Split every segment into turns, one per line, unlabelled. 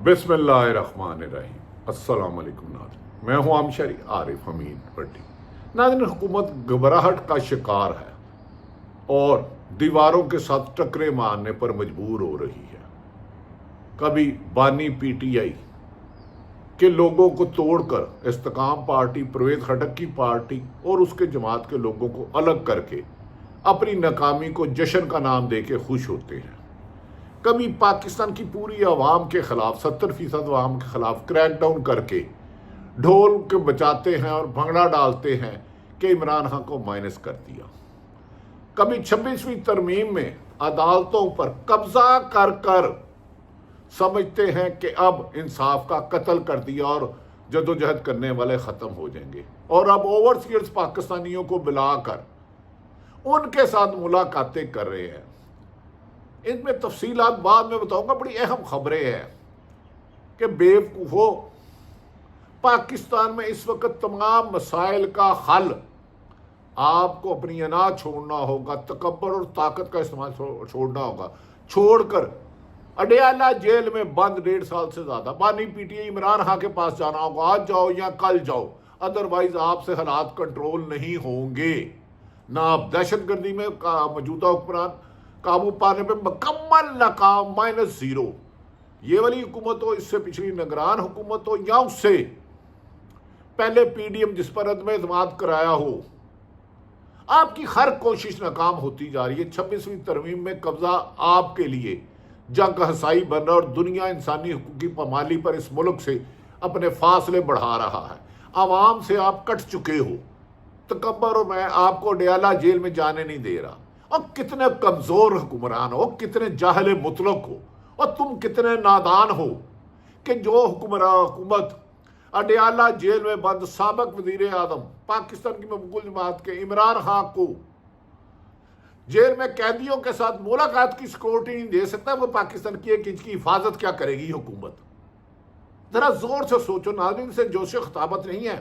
بسم اللہ الرحمن الرحیم۔ السلام علیکم ناظرین، میں ہوں عامشری عارف حمید بٹی۔ ناظرین، حکومت گھبراہٹ کا شکار ہے اور دیواروں کے ساتھ ٹکرے مارنے پر مجبور ہو رہی ہے۔ کبھی بانی پی ٹی آئی کے لوگوں کو توڑ کر استقام پارٹی، پرویز خٹک کی پارٹی اور اس کے جماعت کے لوگوں کو الگ کر کے اپنی ناکامی کو جشن کا نام دے کے خوش ہوتے ہیں۔ کبھی پاکستان کی پوری عوام کے خلاف 70% عوام کے خلاف کریک ڈاؤن کر کے ڈھول کے بچاتے ہیں اور بھنگڑا ڈالتے ہیں کہ عمران خان کو مائنس کر دیا۔ کبھی 26ویں ترمیم میں عدالتوں پر قبضہ کر کر سمجھتے ہیں کہ اب انصاف کا قتل کر دیا اور جدوجہد کرنے والے ختم ہو جائیں گے، اور اب اوورسیئرز پاکستانیوں کو بلا کر ان کے ساتھ ملاقاتیں کر رہے ہیں۔ ان میں تفصیلات بعد میں بتاؤں گا۔ بڑی اہم خبریں ہیں کہ بیوقوفوں، پاکستان میں اس وقت تمام مسائل کا حل آپ کو اپنی انا چھوڑنا ہوگا، تکبر اور طاقت کا استعمال چھوڑنا ہوگا، چھوڑ کر اڈیالہ جیل میں بند 1.5 سال سے زیادہ بانی P T I Imran Khan کے پاس جانا ہوگا، آج جاؤ یا کل جاؤ، ادروائز آپ سے حالات کنٹرول نہیں ہوں گے۔ نہ آپ دہشت گردی میں موجودہ حکمران قابو پانے پہ مکمل ناکام -0، یہ والی حکومت ہو، اس سے پچھلی نگران حکومت ہو یا اس سے پہلے پی ڈی ایم جس پر عدم اعتماد کرایا ہو، آپ کی ہر کوشش ناکام ہوتی جا رہی ہے۔ 26ویں ترمیم میں قبضہ آپ کے لیے جنگ ہنسائی بن رہا، اور دنیا انسانی حقوق کی پامالی پر اس ملک سے اپنے فاصلے بڑھا رہا ہے۔ عوام سے آپ کٹ چکے ہو، تکبر اور میں آپ کو اڈیالہ جیل میں جانے نہیں دے رہا۔ اور کتنے کمزور حکمران ہو، کتنے جاہل مطلق ہو، اور تم کتنے نادان ہو کہ جو حکومت اڈیالہ جیل میں بند سابق وزیر اعظم پاکستان کی مقبول جماعت کے عمران خان کو جیل میں قیدیوں کے ساتھ ملاقات کی سیکورٹی نہیں دے سکتا، وہ پاکستان کی ایک انچ کی حفاظت کیا کرے گی حکومت؟ ذرا زور سے سوچو ناظرین، سے جوش خطابت نہیں ہے۔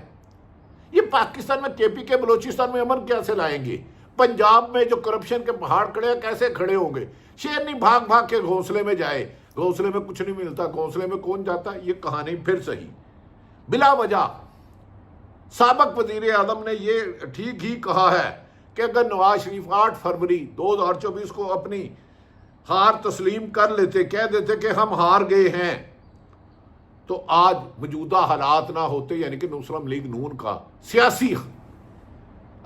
یہ پاکستان میں کے پی کے بلوچستان میں امن کیسے لائیں گے؟ پنجاب میں جو کرپشن کے پہاڑ کھڑے ہیں کیسے کھڑے ہوں گے؟ شیرنی بھاگ بھاگ کے گھونسلے میں جائے، گھونسلے میں کچھ نہیں ملتا، گھونسلے میں کون جاتا؟ یہ کہانی پھر صحیح بلا وجہ سابق وزیر اعظم نے یہ ٹھیک ہی کہا ہے کہ اگر نواز شریف 8 فروری 2024 کو اپنی ہار تسلیم کر لیتے، کہہ دیتے کہ ہم ہار گئے ہیں، تو آج موجودہ حالات نہ ہوتے، یعنی کہ مسلم لیگ نون کا سیاسی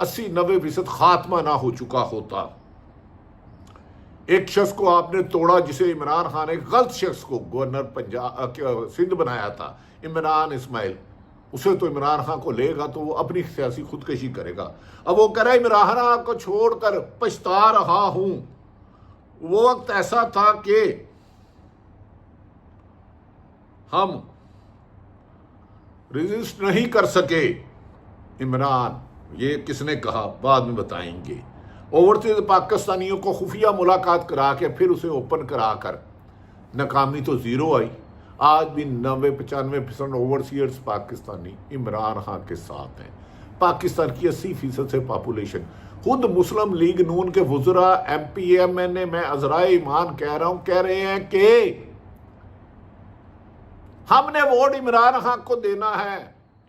80-90% خاتمہ نہ ہو چکا ہوتا۔ ایک شخص کو آپ نے توڑا جسے عمران خان نے غلط شخص کو گورنر پنجاب سندھ بنایا تھا، عمران اسماعیل، اسے تو عمران خان کو لے گا تو وہ اپنی سیاسی خودکشی کرے گا۔ اب وہ کہہ رہا ہے عمران خان کو چھوڑ کر پچھتا رہا ہوں، وہ وقت ایسا تھا کہ ہم ریزسٹ نہیں کر سکے۔ عمران، یہ کس نے کہا بعد میں بتائیں گے۔ اوورسیز پاکستانیوں کو خفیہ ملاقات کرا کے پھر اسے اوپن کرا کر ناکامی تو 0 آئی۔ آج بھی 90-95% اوورسیئرز پاکستانی عمران خان کے ساتھ ہیں۔ پاکستان کی 80% سے پاپولیشن، خود مسلم لیگ نون کے وزراء، ایم پی ایم این اے، میں عذرائے ایمان کہہ رہا ہوں، کہہ رہے ہیں کہ ہم نے ووٹ عمران خان کو دینا ہے،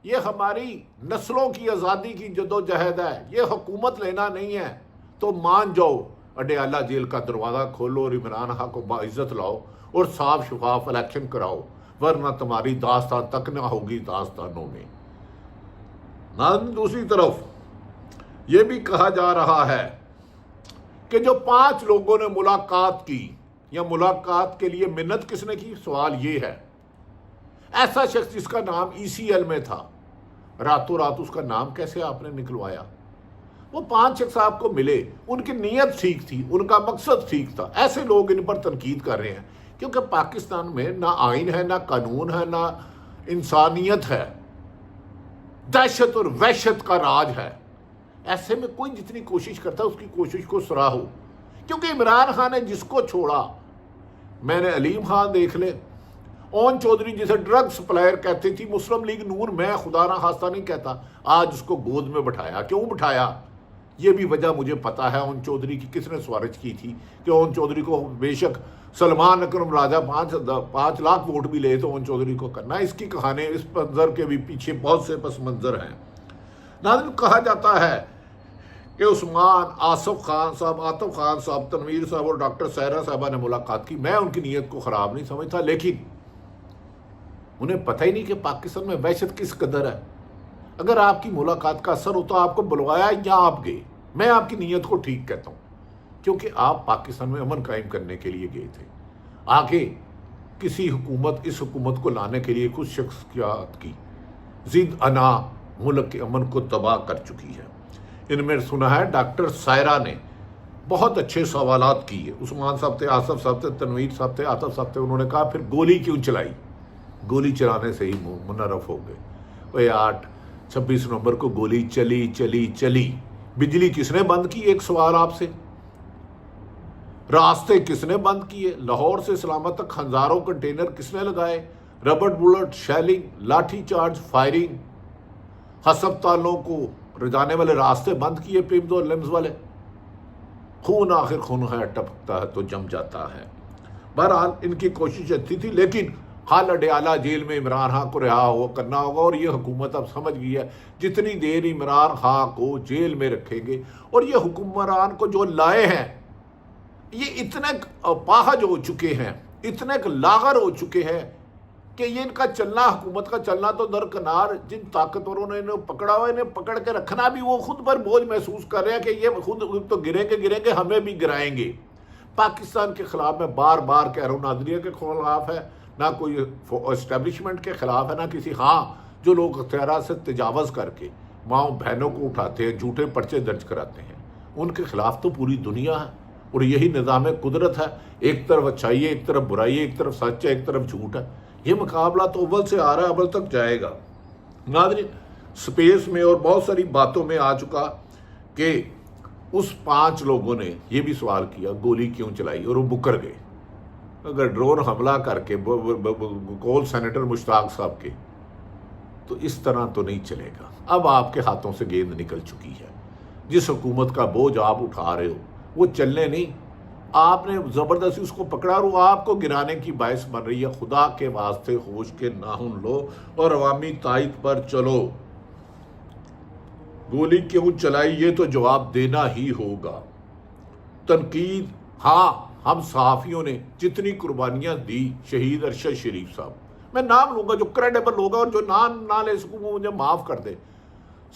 یہ ہماری نسلوں کی آزادی کی جدوجہد ہے، یہ حکومت لینا نہیں ہے۔ تو مان جاؤ، اڈیالہ جیل کا دروازہ کھولو اور عمران خان کو باعزت لاؤ اور صاف شفاف الیکشن کراؤ، ورنہ تمہاری داستان تک نہ ہوگی داستانوں میں۔ دوسری طرف یہ بھی کہا جا رہا ہے کہ جو 5 لوگوں نے ملاقات کی یا ملاقات کے لیے منت کس نے کی، سوال یہ ہے، ایسا شخص جس کا نام ECL میں تھا، راتوں رات اس کا نام کیسے آپ نے نکلوایا؟ وہ 5 شخص آپ کو ملے، ان کی نیت ٹھیک تھی، ان کا مقصد ٹھیک تھا، ایسے لوگ ان پر تنقید کر رہے ہیں کیونکہ پاکستان میں نہ آئین ہے، نہ قانون ہے، نہ انسانیت ہے، دہشت اور وحشت کا راج ہے۔ ایسے میں کوئی جتنی کوشش کرتا ہے اس کی کوشش کو سراہو، کیونکہ عمران خان نے جس کو چھوڑا، میں نے علیم خان دیکھ لے، اون چودھری جسے ڈرگ سپلائر کہتے تھی مسلم لیگ نون، میں خدا نہ خواستہ نہیں کہتا، آج اس کو گود میں بٹھایا۔ کیوں بٹھایا؟ یہ بھی وجہ مجھے پتا ہے اون چودھری کی کس نے سوارج کی تھی کہ اون چودھری کو بے شک سلمان اکرم راجہ 5 لاکھ ووٹ بھی لے تو امن چودھری کو کرنا. اس کی کہانی اس منظر کے بھی پیچھے بہت سے پس منظر ہیں. ناظرین کہا جاتا ہے کہ عثمان، آصف خان صاحب، عاطف خان صاحب، تنویر صاحب اور ڈاکٹر سائرہ صاحبہ نے ملاقات کی. میں ان کی نیت کو خراب نہیں سمجھتا، لیکن انہیں پتہ ہی نہیں کہ پاکستان میں وحشت کس قدر ہے. اگر آپ کی ملاقات کا اثر ہوتا آپ کو بلوایا یا آپ گئے، میں آپ کی نیت کو ٹھیک کہتا ہوں، کیونکہ آپ پاکستان میں امن قائم کرنے کے لیے گئے تھے. آگے کسی حکومت اس حکومت کو لانے کے لیے کچھ شخصیات کی ضد انا ملک کے امن کو تباہ کر چکی ہے. ان میں سنا ہے ڈاکٹر سائرہ نے بہت اچھے سوالات کیے. عثمان صاحب تھے، آصف صاحب تھے، تنویر صاحب تھے، عاطف صاحب تھے. انہوں نے کہا پھر گولی کیوں چلائی؟ گولی چلانے سے ہی منحرف ہو گئے. وہ 26 نومبر کو گولی چلی. بجلی کس نے بند کی؟ ایک سوال آپ سے. راستے کس نے بند کیے؟ لاہور سے اسلام آباد تک ہزاروں کنٹینر کس نے لگائے؟ ربڑ بلٹ، شیلنگ، لاٹھی چارج، فائرنگ، ہسپتالوں کو جانے والے راستے بند کیے، پیمز اور لمز والے. خون آخر خون ہے، ٹپکتا ہے تو جم جاتا ہے. بہرحال ان کی کوشش اچھی تھی، لیکن حال اڈیالہ جیل میں عمران خان کو رہا کرنا ہوگا. اور یہ حکومت اب سمجھ گئی ہے جتنی دیر عمران خان کو جیل میں رکھیں گے، اور یہ حکمران کو جو لائے ہیں یہ اتنے پاہج ہو چکے ہیں، اتنے لاغر ہو چکے ہیں کہ یہ ان کا چلنا، حکومت کا چلنا تو درکنار. جن طاقتوروں نے انہیں پکڑا ہوا، انہیں پکڑ کے رکھنا بھی وہ خود پر بوجھ محسوس کر رہے ہیں کہ یہ خود تو گریں گے، ہمیں بھی گرائیں گے. پاکستان کے خلاف میں بار بار کہہ رہا ہوں، نادریہ کے خلاف ہے، نہ کوئی اسٹیبلشمنٹ کے خلاف ہے، نہ کسی جو لوگ اختیارات سے تجاوز کر کے ماؤں بہنوں کو اٹھاتے ہیں، جھوٹے پرچے درج کراتے ہیں، ان کے خلاف تو پوری دنیا ہے. اور یہی نظام قدرت ہے. ایک طرف اچھائی ہے، ایک طرف برائی ہے، ایک طرف سچ ہے، ایک طرف جھوٹ ہے. یہ مقابلہ تو اول سے آ رہا ہے، اول تک جائے گا. ناظرین سپیس میں اور بہت ساری باتوں میں آ چکا کہ اس 5 لوگوں نے یہ بھی سوال کیا گولی کیوں چلائی، اور وہ مکر گئے. اگر ڈرون حملہ کر کے کول سینیٹر مشتاق صاحب کے، تو اس طرح تو نہیں چلے گا. اب آپ کے ہاتھوں سے گیند نکل چکی ہے. جس حکومت کا بوجھ آپ اٹھا رہے ہو وہ چلنے نہیں، آپ نے زبردستی اس کو پکڑا اور وہ آپ کو گرانے کی باعث بن رہی ہے. خدا کے واسطے ہوش کے ناخن لو اور عوامی تائید پر چلو. گولی کیوں چلائی یہ تو جواب دینا ہی ہوگا. تنقید، ہم صحافیوں نے جتنی قربانیاں دی، شہید ارشد شریف صاحب، میں نام لوں گا جو کریڈیبل ہوگا، اور جو نام نہ لے سکوں وہ مجھے معاف کر دے.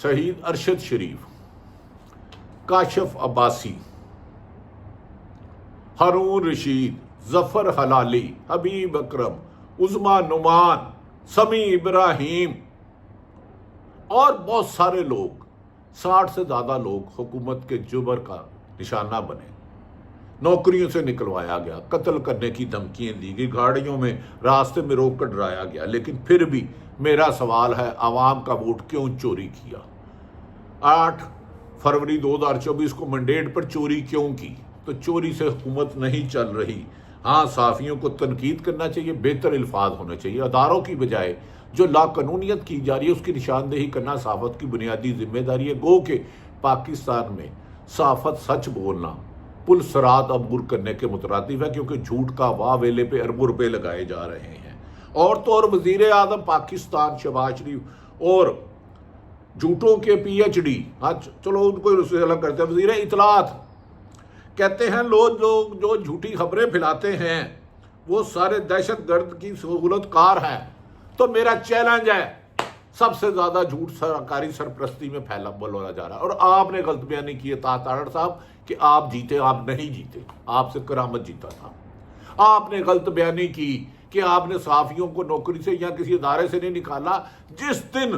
شہید ارشد شریف، کاشف عباسی، ہارون رشید، ظفر حلالی، حبیب اکرم، عظما نعمان، سمیع ابراہیم اور بہت سارے لوگ، 60 سے زیادہ لوگ حکومت کے جبر کا نشانہ بنے. نوکریوں سے نکلوایا گیا، قتل کرنے کی دھمکیاں دی گئی، گاڑیوں میں راستے میں روک کر ڈرایا گیا. لیکن پھر بھی میرا سوال ہے، عوام کا ووٹ کیوں چوری کیا؟ 8 فروری 2024 کو مینڈیٹ پر چوری کیوں کی؟ تو چوری سے حکومت نہیں چل رہی. صحافیوں کو تنقید کرنا چاہیے، بہتر الفاظ ہونے چاہیے. اداروں کی بجائے جو لا قانونیت کی جا رہی ہے اس کی نشاندہی کرنا صحافت کی بنیادی ذمہ داری ہے. گو کہ پاکستان میں صحافت سچ بولنا پل سرات عبور کرنے کے مترادف ہے، کیونکہ جھوٹ کا واہ ویلے پہ اربوں روپے لگائے جا رہے ہیں. اور تو اور وزیر اعظم پاکستان شہباز شریف اور جھوٹوں کے پی ایچ ڈی، چلو ان کو الگ کرتے ہیں، وزیر اطلاعات کہتے ہیں لوگ جو جھوٹی خبریں پھیلاتے ہیں وہ سارے دہشت گرد کی سہولت کار ہیں. تو میرا چیلنج ہے، سب سے زیادہ جھوٹ سرکاری سرپرستی میں بولا جا رہا ہے. اور آپ نے غلط بیانی کی ہے تاڑ صاحب کہ آپ جیتے، آپ نہیں جیتے، آپ سے کرامت جیتا تھا. آپ نے غلط بیانی کی کہ آپ نے صحافیوں کو نوکری سے یا کسی ادارے سے نہیں نکالا. جس دن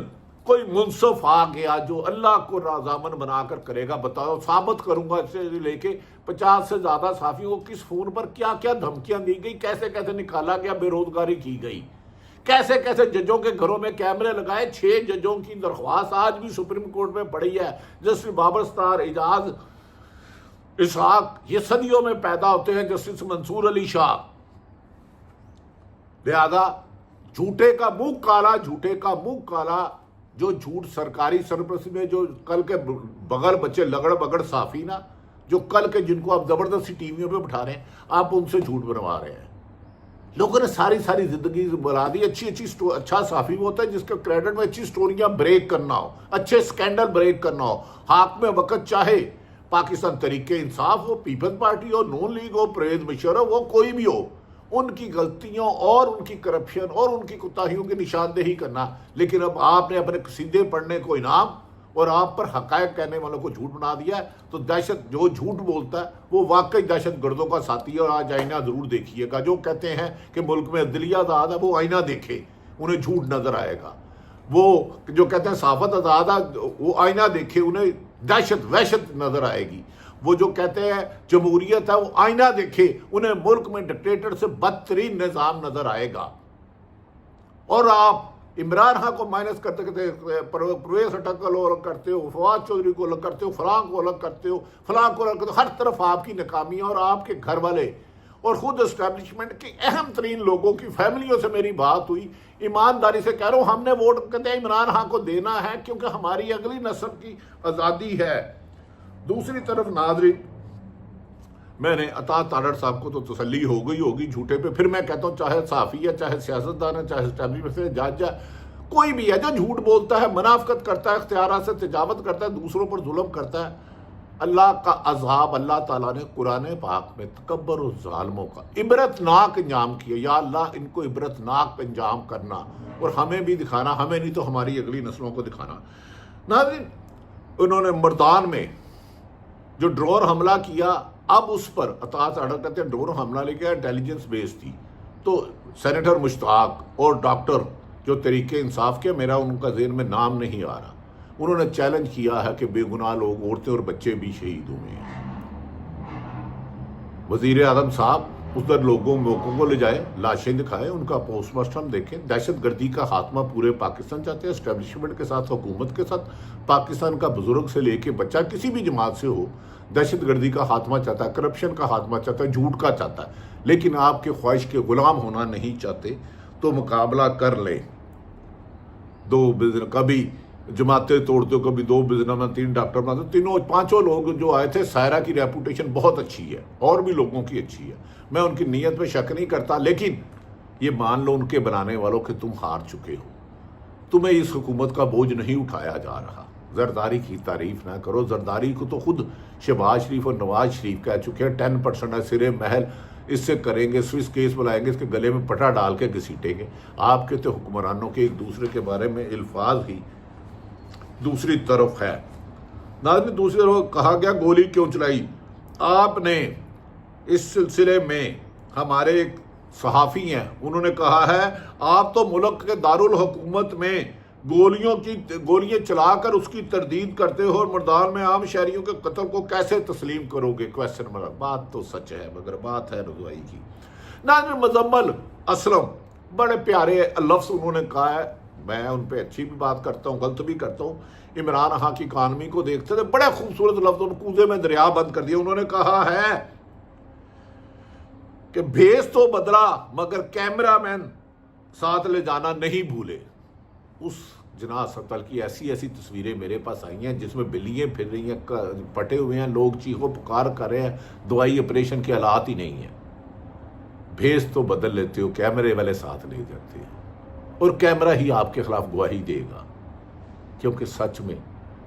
کوئی منصف آ گیا جو اللہ کو رضامند بنا کر کرے گا، بتاؤ، ثابت کروں گا اس سے لے کے 50 سے زیادہ صحافیوں کو کس فون پر کیا کیا دھمکیاں دی گئی، کیسے کیسے نکالا گیا، بے روزگاری کی گئی، کیسے کیسے ججوں کے گھروں میں کیمرے لگائے. 6 ججوں کی درخواست آج بھی سپریم کورٹ میں پڑی ہے. جسٹس بابر ستار، اعجاز اسحاق، یہ صدیوں میں پیدا ہوتے ہیں. جسٹس منصور علی شاہ. لہذا جھوٹے کا منہ کالا، جو جھوٹ سرکاری سرپرستی میں جو کل کے بغل بچے لگڑ بگڑ صحافی نا، جو کل کے جن کو آپ زبردستی ٹی ویوں پہ بٹھا رہے ہیں، آپ ان سے جھوٹ بنوا رہے ہیں۔ لوگوں نے ساری زندگی بنا دی۔ اچھا صحافی وہ ہوتا ہے جس کے کریڈٹ میں اچھی سٹوریاں بریک کرنا ہو، اچھے سکینڈل بریک کرنا ہو۔ حق میں وقت چاہے پاکستان تحریک انصاف ہو، پیپلز پارٹی ہو، نون لیگ ہو، پرویز مشرف ہو، وہ کوئی بھی ہو، ان کی غلطیوں اور ان کی کرپشن اور ان کی کوتاہیوں کی نشاندہی کرنا۔ لیکن اب آپ نے اپنے قصیدے پڑھنے کو انعام اور آپ پر حقائق کہنے والوں کو جھوٹ بنا دیا ہے، تو دہشت جو جھوٹ بولتا ہے وہ واقعی دہشت گردوں کا ساتھی ہے۔ اور آج آئینہ ضرور دیکھیے گا، جو کہتے ہیں کہ ملک میں عدلیہ آزاد ہے، وہ آئینہ دیکھے، انہیں جھوٹ نظر آئے گا۔ وہ جو کہتے ہیں صحافت آزاد ہے، وہ آئینہ دیکھے، انہیں وحشت نظر آئے گی۔ وہ جو کہتے ہیں جمہوریت ہے، وہ آئینہ دیکھے، انہیں ملک میں ڈکٹیٹر سے بدترین نظام نظر آئے گا۔ اور آپ عمران خان کو مائنس کرتے پرویز اٹک کو الگ کرتے ہو، فواد چودھری کو الگ کرتے ہو، فلاں کو الگ کرتے ہو، فلاں کو الگ کرتے ہو، ہر طرف آپ کی ناکامیاں اور آپ کے گھر والے اور خود اسٹیبلشمنٹ کے اہم ترین لوگوں کی فیملیوں سے میری بات ہوئی۔ ایمانداری سے کہہ رہا ہوں، ہم نے ووٹ کہتے ہیں عمران خان کو دینا ہے کیونکہ ہماری اگلی نسل کی آزادی ہے۔ دوسری طرف ناظرین، میں نے عطا تارڑ صاحب کو تو تسلی ہو گئی ہوگی جھوٹے پہ، پھر میں کہتا ہوں چاہے صحافی ہے، چاہے سیاستدان ہے، چاہے اسٹیبلشمنٹ سے جج ہے، کوئی بھی ہے جو جھوٹ بولتا ہے، منافقت کرتا ہے، اختیارات سے تجاوز کرتا ہے، دوسروں پر ظلم کرتا ہے، اللہ کا عذاب اللہ تعالیٰ نے قرآن پاک میں تکبر و ظالموں کا عبرتناک انجام کیا۔ یا اللہ ان کو عبرتناک انجام کرنا اور ہمیں بھی دکھانا، ہمیں نہیں تو ہماری اگلی نسلوں کو دکھانا۔ ناظرین، انہوں نے مردان میں جو ڈرون حملہ کیا، اب اس پر عطا تارڑ کہتے ہیں ڈرون حملہ لے کے انٹیلیجنس بیس تھی، تو سینیٹر مشتاق اور ڈاکٹر جو تحریک انصاف کے، میرا ان کا ذہن میں نام نہیں آ رہا، انہوں نے چیلنج کیا ہے کہ بے گناہ لوگ، عورتیں اور بچے بھی شہید ہوئے ہیں۔ وزیر اعظم صاحب ادھر لوگوں کو لے جائے، لاشیں دکھائے، ان کا پوسٹ مارٹم دیکھیں۔ دہشت گردی کا خاتمہ پورے پاکستان چاہتے ہیں، اسٹیبلشمنٹ کے ساتھ، حکومت کے ساتھ، پاکستان کا بزرگ سے لے کے بچہ کسی بھی جماعت سے ہو، دہشت گردی کا خاتمہ چاہتا ہے، کرپشن کا خاتمہ چاہتا ہے، جھوٹ کا چاہتا ہے، لیکن آپ کے خواہش کے غلام ہونا نہیں چاہتے، تو مقابلہ کر لیں۔ کبھی جماعتیں توڑتے ہو، کبھی 2 بزنس مین، 3 ڈاکٹر بناتے، پانچوں لوگ جو آئے تھے، سائرہ کی ریپوٹیشن بہت اچھی ہے اور بھی لوگوں کی اچھی ہے، میں ان کی نیت پہ شک نہیں کرتا، لیکن یہ مان لو ان کے بنانے والوں کہ تم ہار چکے ہو، تمہیں اس حکومت کا بوجھ نہیں اٹھایا جا رہا۔ زرداری کی تعریف نہ کرو، زرداری کو تو خود شہباز شریف اور نواز شریف کہہ چکے ہیں 10% ہے، سرے محل اس سے کریں گے، سوئس کیس بلائیں گے، اس کے گلے میں پٹا ڈال کے گھسیٹیں گے۔ آپ کے تو حکمرانوں کے ایک دوسرے کے بارے میں الفاظ ہی دوسری طرف ہے۔ ناظرین، دوسری طرف کہا گیا گولی کیوں چلائی؟ آپ نے اس سلسلے میں ہمارے ایک صحافی ہیں، انہوں نے کہا ہے آپ تو ملک کے دارالحکومت میں گولیاں چلا کر اس کی تردید کرتے ہو اور مردان میں عام شہریوں کے قتل کو کیسے تسلیم کرو گے؟ Question mark. بات تو سچ ہے مگر بات ہے رضوائی کی۔ ناظرین، مزمل اسلم بڑے پیارے لفظ انہوں نے کہا ہے، میں ان پہ اچھی بھی بات کرتا ہوں، غلط بھی کرتا ہوں۔ عمران خان کی اکانومی کو دیکھتے تھے، بڑے خوبصورت لفظ، ان کوزے میں دریا بند کر دیا۔ انہوں نے کہا ہے کہ بھیس تو بدلا مگر کیمرہ مین ساتھ لے جانا نہیں بھولے۔ اس جناح اسپتال کی ایسی تصویریں میرے پاس آئی ہیں جس میں بلیاں پھر رہی ہیں، پٹے ہوئے ہیں لوگ، چیخو پکار کر رہے ہیں، دوائی آپریشن کے حالات ہی نہیں ہیں۔ بھیس تو بدل لیتے ہو، کیمرے والے ساتھ لے جاتے ہیں، اور کیمرہ ہی آپ کے خلاف گواہی دے گا، کیونکہ سچ میں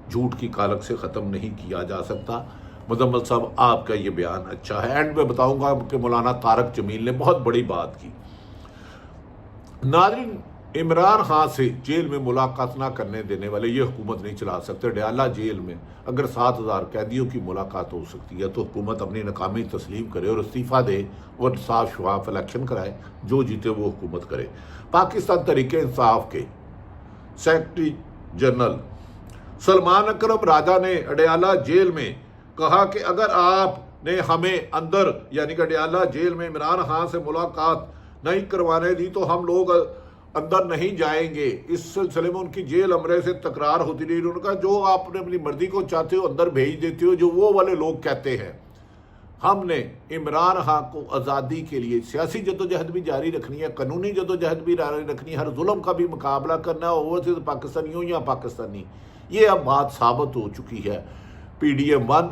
جھوٹ کی کالک سے ختم نہیں کیا جا سکتا۔ مزمل صاحب، آپ کا یہ بیان اچھا ہے، اینڈ میں بتاؤں گا کہ مولانا طارق جمیل نے بہت بڑی بات کی۔ ناظرین، عمران خان سے جیل میں ملاقات نہ کرنے دینے والے یہ حکومت نہیں چلا سکتے۔ ڈیالہ جیل میں اگر 7,000 قیدیوں کی ملاقات ہو سکتی ہے تو حکومت اپنی ناکامی تسلیم کرے اور استعفیٰ دے اور صاف شفاف الیکشن کرائے، جو جیتے وہ حکومت کرے۔ پاکستان تحریک انصاف کے سیکرٹری جنرل سلمان اکرم راجہ نے اڈیالہ جیل میں کہا کہ اگر آپ نے ہمیں اندر یعنی کہ اڈیالہ جیل میں عمران خان سے ملاقات نہیں کروانے دی تو ہم لوگ اندر نہیں جائیں گے۔ اس سلسلے میں ان کی جیل عملے سے تکرار ہوتی رہی۔ انہوں نے کہا جو آپ نے اپنی مرضی کو چاہتے ہو اندر بھیج دیتے ہو، جو وہ والے لوگ کہتے ہیں۔ ہم نے عمران خان کو آزادی کے لیے سیاسی جدوجہد بھی جاری رکھنی ہے، قانونی جدوجہد بھی جاری رکھنی ہے، ہر ظلم کا بھی مقابلہ کرنا ہے، اوورسیز پاکستانیوں یا پاکستانی۔ یہ اب بات ثابت ہو چکی ہے۔ PDM 1